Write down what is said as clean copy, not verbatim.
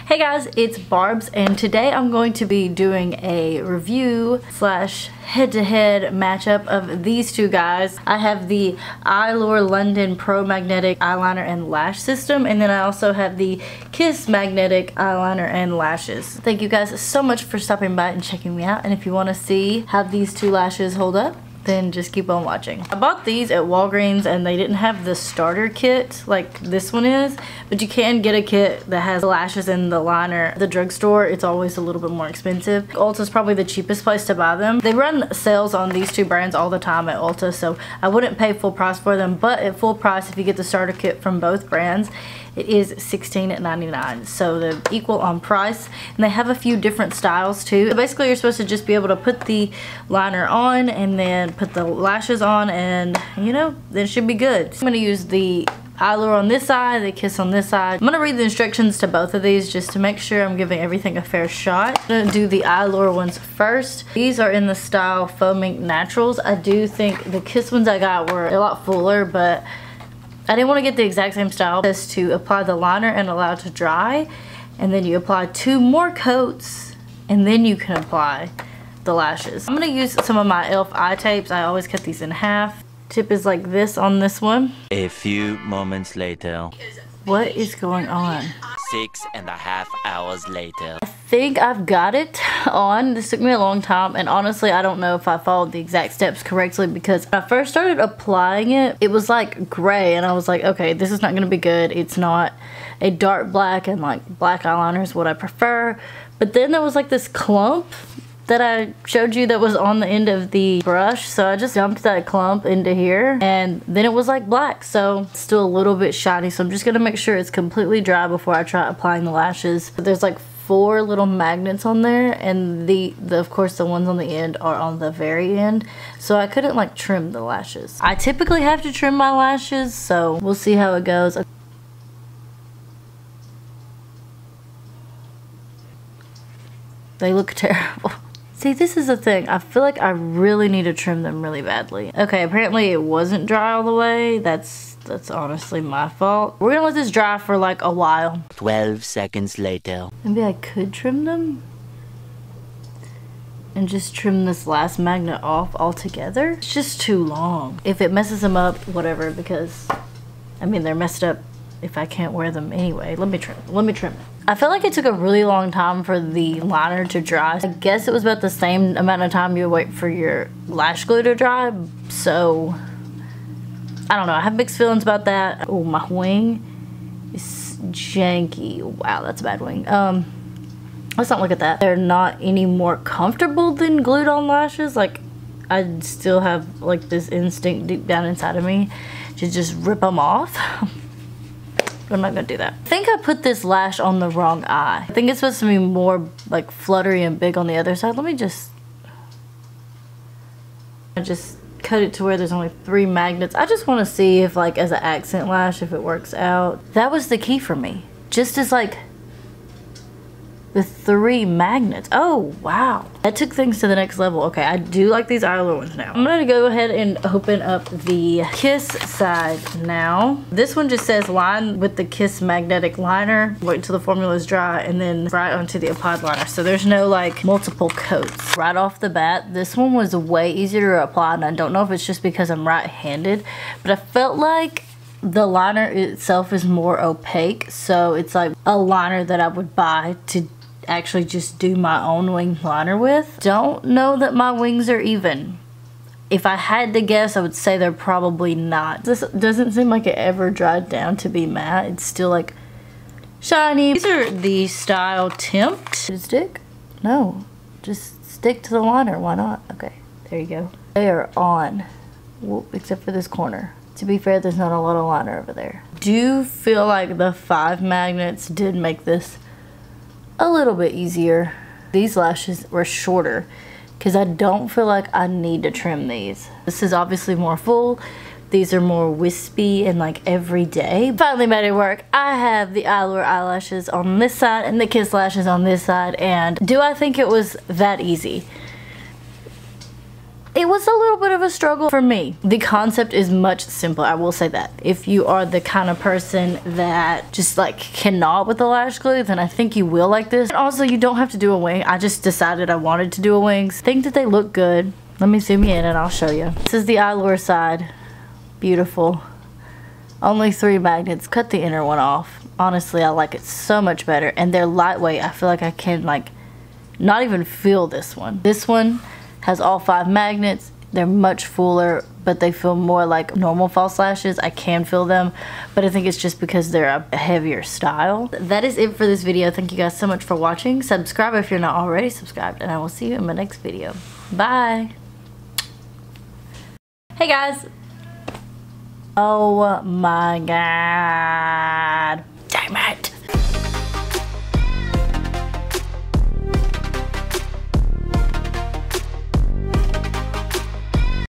Hey guys, it's Barbs, and today I'm going to be doing a review slash head-to-head matchup of these two guys. I have the Eylure London Pro Magnetic Eyeliner and Lash System, and then I also have the Kiss Magnetic Eyeliner and Lashes. Thank you guys so much for stopping by and checking me out, and if you want to see how these two lashes hold up, then just keep on watching. I bought these at Walgreens and they didn't have the starter kit like this one is, but you can get a kit that has the lashes and the liner. At the drugstore, it's always a little bit more expensive. Ulta's probably the cheapest place to buy them. They run sales on these two brands all the time at Ulta, so I wouldn't pay full price for them, but at full price, if you get the starter kit from both brands, it is $16.99, so they're equal on price, and they have a few different styles too. So basically, you're supposed to just be able to put the liner on and then put the lashes on, and you know, then it should be good. I'm going to use the Eylure on this side, the Kiss on this side. I'm going to read the instructions to both of these just to make sure I'm giving everything a fair shot. I'm going to do the Eylure ones first. These are in the style Foaming Naturals. I do think the Kiss ones I got were a lot fuller, but I didn't want to get the exact same style. Just to apply the liner and allow it to dry, and then you apply 2 more coats, and then you can apply the lashes. I'm going to use some of my e.l.f. eye tapes. I always cut these in half. Tip is like this on this one. A few moments later. What is going on? 6.5 hours later. I think I've got it on. This took me a long time, and honestly I don't know if I followed the exact steps correctly, because when I first started applying it, it was like gray, and I was like, okay, this is not going to be good. It's not a dark black, and like black eyeliner is what I prefer. But then there was like this clump that I showed you that was on the end of the brush, so I just dumped that clump into here, and then it was like black, so it's still a little bit shiny. So I'm just gonna make sure it's completely dry before I try applying the lashes. There's like 4 little magnets on there, and of course the ones on the end are on the very end, so I couldn't like trim the lashes. I typically have to trim my lashes, so we'll see how it goes. They look terrible. See, this is the thing. I feel like I really need to trim them really badly. Okay, apparently it wasn't dry all the way. That's honestly my fault. We're gonna let this dry for like a while. 12 seconds later. Maybe I could trim them and just trim this last magnet off altogether. It's just too long. If it messes them up, whatever, because I mean, they're messed up if I can't wear them anyway. Let me trim it. I felt like it took a really long time for the liner to dry. I guess it was about the same amount of time you wait for your lash glue to dry, so I don't know. I have mixed feelings about that. Oh, my wing is janky. Wow, that's a bad wing. Let's not look at that. They're not any more comfortable than glued on lashes. Like, I still have like this instinct deep down inside of me to just rip them off. I'm not gonna do that. I think I put this lash on the wrong eye. I think it's supposed to be more like fluttery and big on the other side. Let me just cut it to where there's only 3 magnets. I just want to see if like as an accent lash, if it works out. That was the key for me. Just as like the 3 magnets. Oh, wow. That took things to the next level. Okay, I do like these Eylure ones now. I'm gonna go ahead and open up the Kiss side now. This one just says line with the Kiss magnetic liner. Wait until the formula is dry, and then right onto the applied liner. So there's no like multiple coats. Right off the bat, this one was way easier to apply, and I don't know if it's just because I'm right-handed, but I felt like the liner itself is more opaque, so it's like a liner that I would buy to actually just do my own wing liner with. Don't know that my wings are even. If I had to guess, I would say they're probably not. This doesn't seem like it ever dried down to be matte. It's still like shiny. These are the style Tempt. Did it stick? No, just stick to the liner. Why not? Okay, there you go. They are on. Whoop, except for this corner. To be fair, there's not a lot of liner over there. Do feel like the 5 magnets did make this a little bit easier. These lashes were shorter because I don't feel like I need to trim these. This is obviously more full. These are more wispy and like everyday. Finally made it work. I have the Eylure eyelashes on this side and the Kiss lashes on this side, and do I think it was that easy? It was a little bit of a struggle for me. The concept is much simpler, I will say that. If you are the kind of person that just like cannot with the lash glue, then I think you will like this. And also, you don't have to do a wing. I just decided I wanted to do a wings. Think that they look good. Let me zoom in and I'll show you. This is the Eylure side. Beautiful. Only 3 magnets. Cut the inner one off. Honestly, I like it so much better. And they're lightweight. I feel like I can like not even feel this one. This one has all 5 magnets. They're much fuller, but they feel more like normal false lashes. I can feel them, but I think it's just because they're a heavier style. That is it for this video. Thank you guys so much for watching. Subscribe if you're not already subscribed, and I will see you in my next video. Bye. Hey guys. Oh my god.